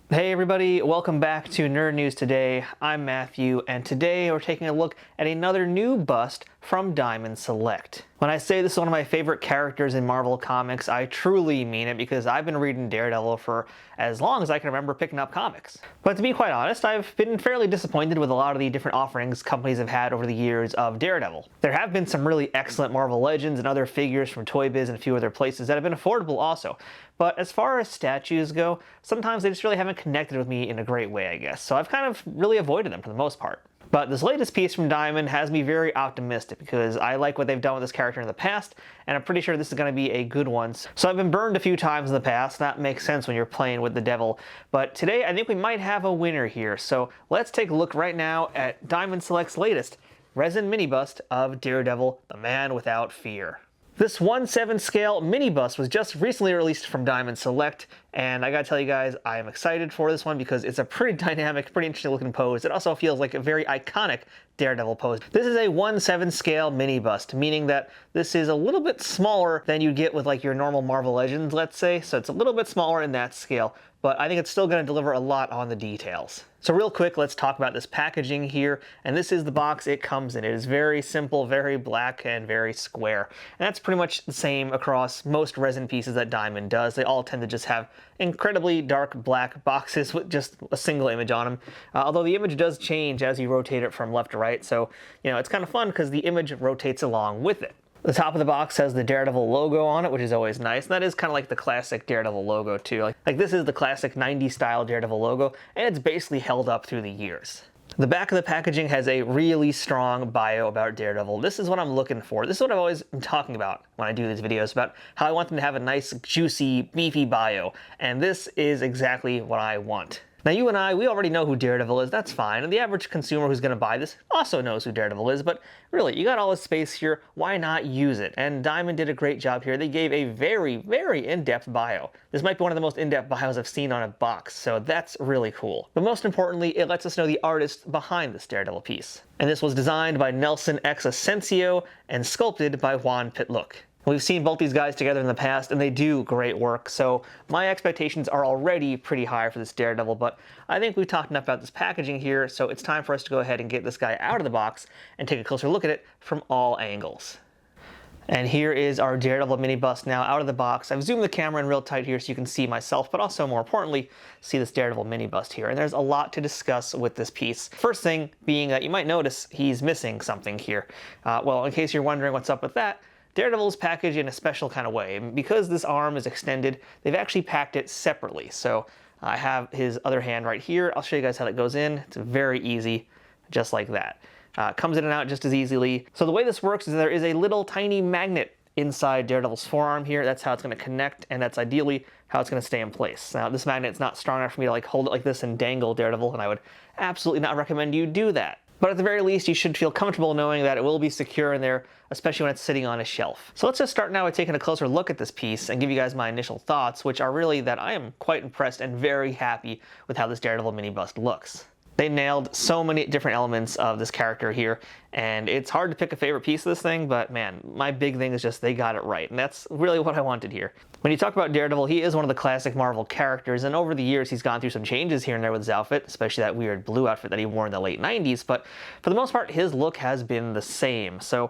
Hey everybody, welcome back to Nerd News Today. I'm Matthew, and today we're taking a look at another new bust from Diamond Select. When I say this is one of my favorite characters in Marvel Comics, I truly mean it because I've been reading Daredevil for as long as I can remember picking up comics. But to be quite honest, I've been fairly disappointed with a lot of the different offerings companies have had over the years of Daredevil. There have been some really excellent Marvel Legends and other figures from Toy Biz and a few other places that have been affordable also. But as far as statues go, sometimes they just really haven't connected with me in a great way, I guess. So I've kind of really avoided them for the most part. But this latest piece from Diamond has me very optimistic because I like what they've done with this character in the past, and I'm pretty sure this is going to be a good one. So I've been burned a few times in the past. That makes sense when you're playing with the devil. But today I think we might have a winner here. So let's take a look right now at Diamond Select's latest resin mini bust of Daredevil, the Man Without Fear. This 1/7 scale mini bust was just recently released from Diamond Select, and I gotta tell you guys, I am excited for this one because it's a pretty dynamic, pretty interesting looking pose. It also feels like a very iconic Daredevil pose. This is a 1/7 scale mini bust, meaning that this is a little bit smaller than you get with like your normal Marvel Legends, let's say. So it's a little bit smaller in that scale, but I think it's still gonna deliver a lot on the details. So real quick, let's talk about this packaging here, and this is the box it comes in. It is very simple, very black, and very square. And that's pretty much the same across most resin pieces that Diamond does. They all tend to just have incredibly dark black boxes with just a single image on them. Although the image does change as you rotate it from left to right, so it's kind of fun because the image rotates along with it. The top of the box has the Daredevil logo on it, which is always nice. And that is kind of like the classic Daredevil logo too. Like this is the classic 90s style Daredevil logo, and it's basically held up through the years. The back of the packaging has a really strong bio about Daredevil. This is what I'm looking for. This is what I've always been talking about when I do these videos, about how I want them to have a nice, juicy, beefy bio. And this is exactly what I want. Now you and I, we already know who Daredevil is, that's fine, and the average consumer who's going to buy this also knows who Daredevil is, but really, you got all this space here, why not use it? And Diamond did a great job here. They gave a very, very in-depth bio. This might be one of the most in-depth bios I've seen on a box, so that's really cool. But most importantly, it lets us know the artist behind this Daredevil piece. And this was designed by Nelson X Asensio and sculpted by Juan Pitlook. We've seen both these guys together in the past, and they do great work, so my expectations are already pretty high for this Daredevil, but I think we've talked enough about this packaging here, so it's time for us to go ahead and get this guy out of the box and take a closer look at it from all angles. And here is our Daredevil mini bust now out of the box. I've zoomed the camera in real tight here so you can see myself, but also more importantly, see this Daredevil mini bust here. And there's a lot to discuss with this piece. First thing being that you might notice he's missing something here. Well, in case you're wondering what's up with that, Daredevil is packaged in a special kind of way. Because this arm is extended, they've actually packed it separately. So I have his other hand right here. I'll show you guys how that goes in. It's very easy, just like that. Comes in and out just as easily. So the way this works is there is a little tiny magnet inside Daredevil's forearm here. That's how it's going to connect, and that's ideally how it's going to stay in place. Now, this magnet's not strong enough for me to hold it like this and dangle Daredevil, and I would absolutely not recommend you do that. But at the very least, you should feel comfortable knowing that it will be secure in there, especially when it's sitting on a shelf. So let's just start now with taking a closer look at this piece and give you guys my initial thoughts, which are really that I am quite impressed and very happy with how this Daredevil mini bust looks. They nailed so many different elements of this character here, and it's hard to pick a favorite piece of this thing, but man, my big thing is just they got it right, and that's really what I wanted here. When you talk about Daredevil, he is one of the classic Marvel characters, and over the years he's gone through some changes here and there with his outfit, especially that weird blue outfit that he wore in the late 90s, but for the most part, his look has been the same. So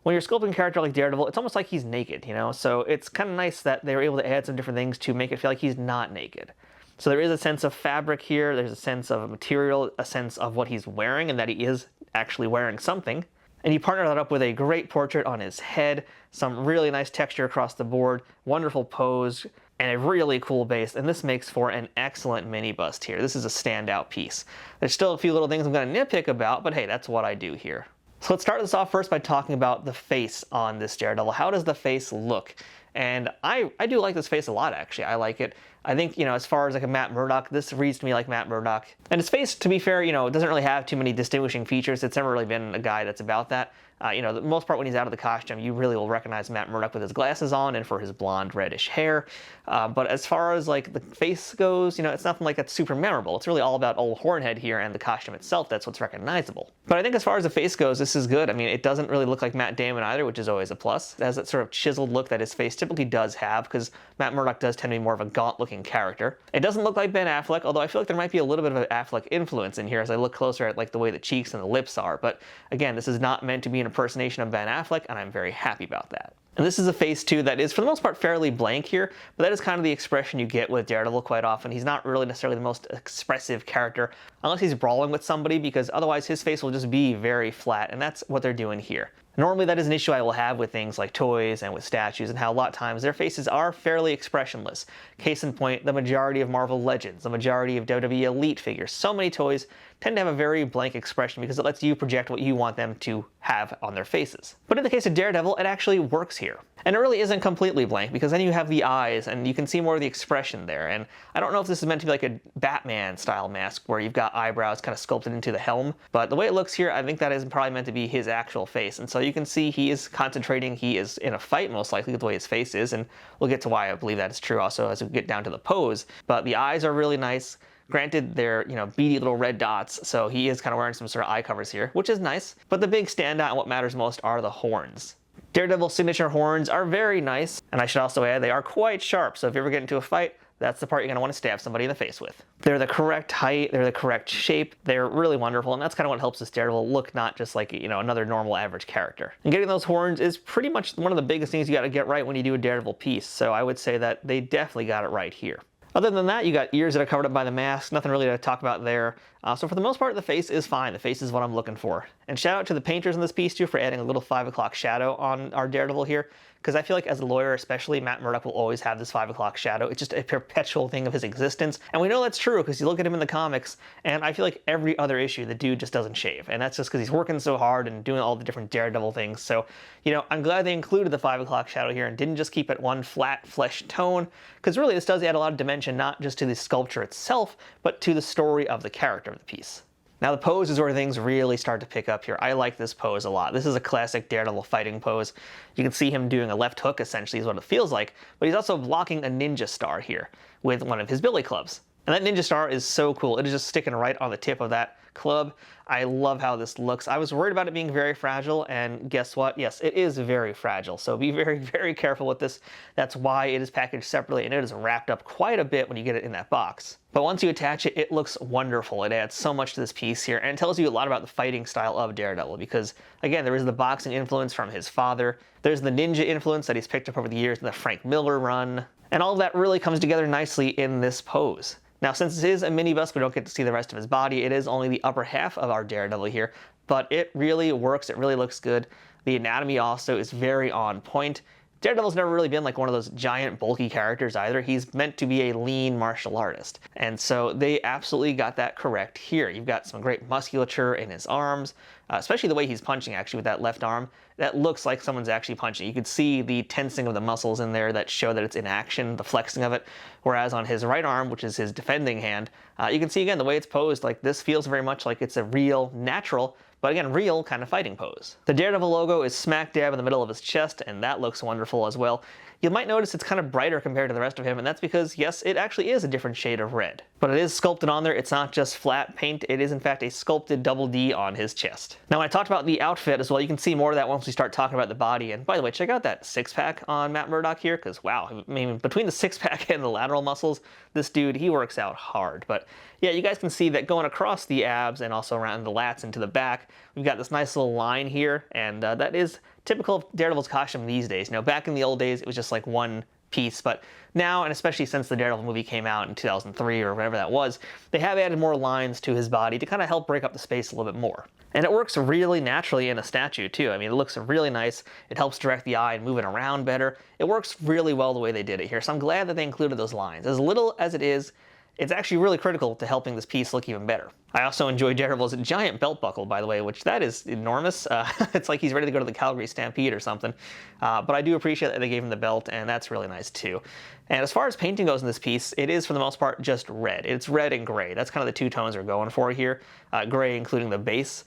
when you're sculpting a character like Daredevil, it's almost like he's naked, So it's kind of nice that they were able to add some different things to make it feel like he's not naked. So there is a sense of fabric here, there's a sense of material, a sense of what he's wearing and that he is actually wearing something. And you partner that up with a great portrait on his head, some really nice texture across the board, wonderful pose, and a really cool base. And this makes for an excellent mini bust here. This is a standout piece. There's still a few little things I'm going to nitpick about, but hey, that's what I do here. So let's start this off first by talking about the face on this Daredevil. How does the face look? And I do like this face a lot, actually. I like it. I think, as far as like a Matt Murdock, this reads to me like Matt Murdock. And his face, to be fair, doesn't really have too many distinguishing features. It's never really been a guy that's about that. The most part when he's out of the costume, you really will recognize Matt Murdock with his glasses on and for his blonde reddish hair. But as far as like the face goes, it's nothing like that's super memorable. It's really all about old Hornhead here and the costume itself. That's what's recognizable. But I think as far as the face goes, this is good. I mean, it doesn't really look like Matt Damon either, which is always a plus. It has that sort of chiseled look that his face typically does have, because Matt Murdock does tend to be more of a gaunt looking looking character. It doesn't look like Ben Affleck, although I feel like there might be a little bit of an Affleck influence in here as I look closer at like the way the cheeks and the lips are. But again, this is not meant to be an impersonation of Ben Affleck, and I'm very happy about that. And this is a face too that is for the most part fairly blank here, but that is kind of the expression you get with Daredevil quite often. He's not really necessarily the most expressive character unless he's brawling with somebody, because otherwise his face will just be very flat, and that's what they're doing here. Normally that is an issue I will have with things like toys and with statues, and how a lot of times their faces are fairly expressionless. Case in point, the majority of Marvel Legends, the majority of WWE Elite figures, so many toys tend to have a very blank expression because it lets you project what you want them to have on their faces. But in the case of Daredevil, it actually works here. And it really isn't completely blank, because then you have the eyes and you can see more of the expression there. And I don't know if this is meant to be like a Batman style mask where you've got eyebrows kind of sculpted into the helm, but the way it looks here, I think that is probably meant to be his actual face. And so you can see he is concentrating, he is in a fight most likely with the way his face is, and we'll get to why I believe that is true also as we get down to the pose. But the eyes are really nice. Granted, they're, beady little red dots, so he is kind of wearing some sort of eye covers here, which is nice. But the big standout and what matters most are the horns. Daredevil's signature horns are very nice, and I should also add they are quite sharp, so if you ever get into a fight, that's the part you're going to want to stab somebody in the face with. They're the correct height, they're the correct shape, they're really wonderful, and that's kind of what helps this Daredevil look not just like, another normal average character. And getting those horns is pretty much one of the biggest things you got to get right when you do a Daredevil piece, so I would say that they definitely got it right here. Other than that, you got ears that are covered up by the mask, nothing really to talk about there. So for the most part, the face is fine. The face is what I'm looking for. And shout out to the painters in this piece too for adding a little 5 o'clock shadow on our Daredevil here, because I feel like as a lawyer especially, Matt Murdock will always have this 5 o'clock shadow. It's just a perpetual thing of his existence. And we know that's true because you look at him in the comics, and I feel like every other issue, the dude just doesn't shave. And that's just because he's working so hard and doing all the different Daredevil things. So, I'm glad they included the 5 o'clock shadow here and didn't just keep it one flat flesh tone, because really this does add a lot of dimension, not just to the sculpture itself, but to the story of the character of the piece. Now the pose is where things really start to pick up here. I like this pose a lot. This is a classic Daredevil fighting pose. You can see him doing a left hook, essentially, is what it feels like, but he's also blocking a ninja star here with one of his billy clubs. And that ninja star is so cool. It is just sticking right on the tip of that club. I love how this looks. I was worried about it being very fragile, and guess what? Yes, it is very fragile. So be very, very careful with this. That's why it is packaged separately, and it is wrapped up quite a bit when you get it in that box. But once you attach it, it looks wonderful. It adds so much to this piece here, and it tells you a lot about the fighting style of Daredevil, because again, there is the boxing influence from his father. There's the ninja influence that he's picked up over the years in the Frank Miller run. And all of that really comes together nicely in this pose. Now, since this is a mini bust, we don't get to see the rest of his body. It is only the upper half of our Daredevil here, but it really works. It really looks good. The anatomy also is very on point. Daredevil's never really been like one of those giant bulky characters either. He's meant to be a lean martial artist. And so they absolutely got that correct here. You've got some great musculature in his arms, especially the way he's punching actually with that left arm. That looks like someone's actually punching. You can see the tensing of the muscles in there that show that it's in action, the flexing of it. Whereas on his right arm, which is his defending hand, you can see again the way it's posed, like this feels very much like it's a real, natural, but again, real kind of fighting pose. The Daredevil logo is smack dab in the middle of his chest, and that looks wonderful as well. You might notice it's kind of brighter compared to the rest of him, and that's because, yes, it actually is a different shade of red. But it is sculpted on there. It's not just flat paint. It is, in fact, a sculpted double D on his chest. Now, when I talked about the outfit as well, you can see more of that once we start talking about the body. And by the way, check out that six-pack on Matt Murdock here, because, wow, I mean, between the six-pack and the lateral muscles, this dude, he works out hard. But yeah, you guys can see that going across the abs and also around the lats and to the back, we've got this nice little line here, and that is typical of Daredevil's costume these days. Back in the old days, it was just like one piece, but now, and especially since the Daredevil movie came out in 2003 or whatever that was, they have added more lines to his body to kind of help break up the space a little bit more. And it works really naturally in a statue too. I mean, it looks really nice. It helps direct the eye and move it around better. It works really well the way they did it here, so I'm glad that they included those lines. As little as it is, it's actually really critical to helping this piece look even better. I also enjoy Daredevil's giant belt buckle, by the way, which that is enormous. It's like he's ready to go to the Calgary Stampede or something. But I do appreciate that they gave him the belt, and that's really nice too. And as far as painting goes in this piece, it is for the most part just red. It's red and gray. That's kind of the two tones we're going for here. Gray including the base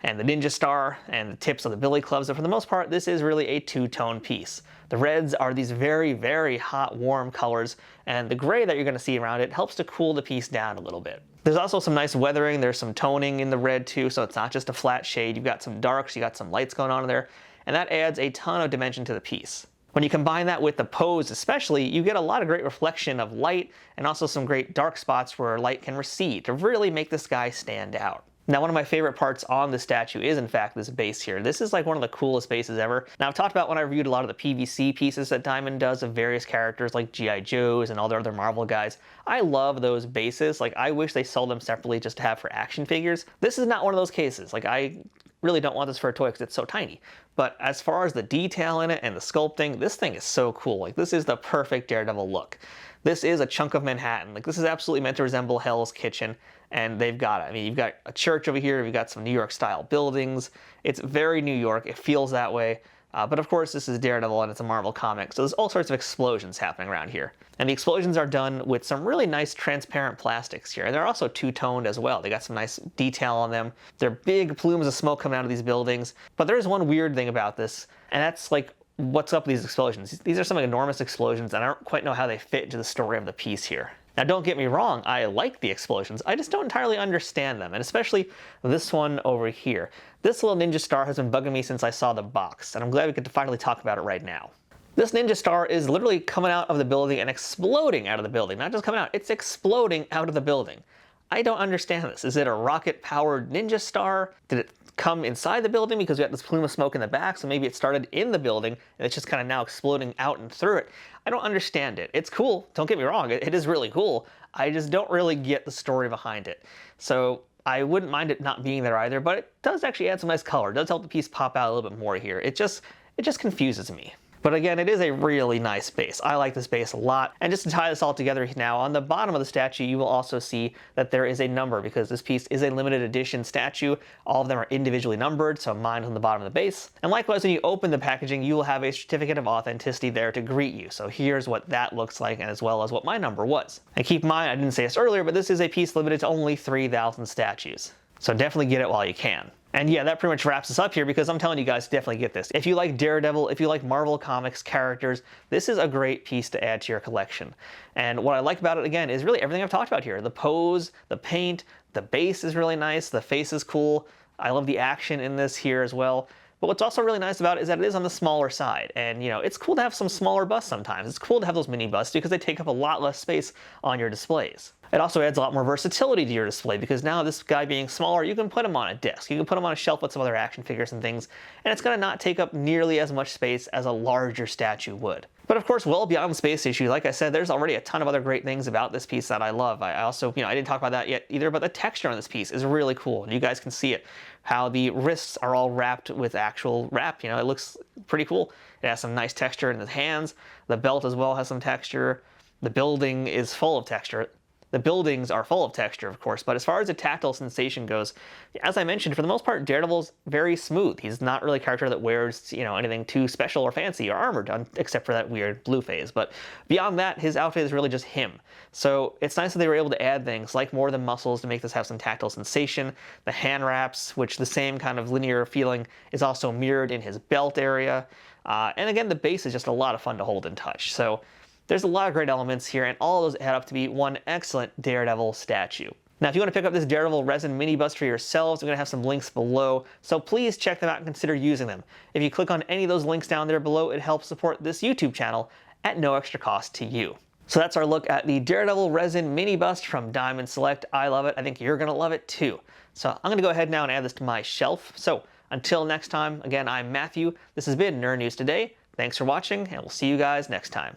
and the ninja star and the tips of the billy clubs. But for the most part, this is really a two-tone piece. The reds are these very, very hot, warm colors, and the gray that you're going to see around it helps to cool the piece down a little bit. There's also some nice weathering. There's some toning in the red too, so it's not just a flat shade. You've got some darks, you got some lights going on in there, and that adds a ton of dimension to the piece. When you combine that with the pose especially, you get a lot of great reflection of light and also some great dark spots where light can recede to really make this guy stand out. Now, one of my favorite parts on the statue is in fact this base here. This is like one of the coolest bases ever. Now, I've talked about when I reviewed a lot of the PVC pieces that Diamond does of various characters like G.I. Joes and all their other Marvel guys. I love those bases. Like, I wish they sold them separately just to have for action figures. This is not one of those cases. Like, I really don't want this for a toy because it's so tiny. But as far as the detail in it and the sculpting, this thing is so cool. Like, this is the perfect Daredevil look. This is a chunk of Manhattan. Like, this is absolutely meant to resemble Hell's Kitchen, and they've got it. I mean, you've got a church over here, you've got some New York style buildings. It's very New York, it feels that way. But of course, this is Daredevil and it's a Marvel comic, so there's all sorts of explosions happening around here. And the explosions are done with some really nice transparent plastics here. And they're also two-toned as well. They got some nice detail on them. They're big plumes of smoke coming out of these buildings. But there is one weird thing about this, and that's like, what's up with these explosions? These are some enormous explosions, and I don't quite know how they fit into the story of the piece here. Now, don't get me wrong, I like the explosions. I just don't entirely understand them, and especially this one over here. This little ninja star has been bugging me since I saw the box, and I'm glad we get to finally talk about it right now. This ninja star is literally coming out of the building and exploding out of the building. Not just coming out, it's exploding out of the building. I don't understand this. Is it a rocket-powered ninja star? Did it come inside the building because we got this plume of smoke in the back, so maybe it started in the building and it's just kind of now exploding out and through it? I don't understand it. It's cool, don't get me wrong, it is really cool. I just don't really get the story behind it. So I wouldn't mind it not being there either, but it does actually add some nice color. It does help the piece pop out a little bit more here. It just confuses me. But again, it is a really nice base. I like this base a lot. And just to tie this all together now, on the bottom of the statue, you will also see that there is a number because this piece is a limited edition statue. All of them are individually numbered, so mine's on the bottom of the base. And likewise, when you open the packaging, you will have a certificate of authenticity there to greet you. So here's what that looks like, and as well as what my number was. And keep in mind, I didn't say this earlier, but this is a piece limited to only 3,000 statues. So definitely get it while you can. And yeah, that pretty much wraps us up here because I'm telling you guys, definitely get this. If you like Daredevil, if you like Marvel Comics characters, this is a great piece to add to your collection. And what I like about it, again, is really everything I've talked about here. The pose, the paint, the base is really nice, the face is cool. I love the action in this here as well. But what's also really nice about it is that it is on the smaller side. And, you know, it's cool to have some smaller busts sometimes. It's cool to have those mini busts because they take up a lot less space on your displays. It also adds a lot more versatility to your display because now this guy being smaller, you can put him on a desk. You can put him on a shelf with some other action figures and things, and it's going to not take up nearly as much space as a larger statue would. But of course, well beyond the space issue, like I said, there's already a ton of other great things about this piece that I love. I also, I didn't talk about that yet either, but the texture on this piece is really cool. And you guys can see it, how the wrists are all wrapped with actual wrap. It looks pretty cool. It has some nice texture in the hands. The belt as well has some texture. The building is full of texture. The buildings are full of texture, of course, but as far as the tactile sensation goes, as I mentioned, for the most part, Daredevil's very smooth. He's not really a character that wears, anything too special or fancy or armored, except for that weird blue phase. But beyond that, his outfit is really just him. So it's nice that they were able to add things like more of the muscles to make this have some tactile sensation, the hand wraps, which the same kind of linear feeling is also mirrored in his belt area. And again, the base is just a lot of fun to hold and touch. So there's a lot of great elements here, and all of those add up to be one excellent Daredevil statue. Now, if you want to pick up this Daredevil resin mini bust for yourselves, I'm going to have some links below, so please check them out and consider using them. If you click on any of those links down there below, it helps support this YouTube channel at no extra cost to you. So that's our look at the Daredevil resin mini bust from Diamond Select. I love it. I think you're going to love it too. So I'm going to go ahead now and add this to my shelf. So until next time, again, I'm Matthew. This has been Nerd News Today. Thanks for watching, and we'll see you guys next time.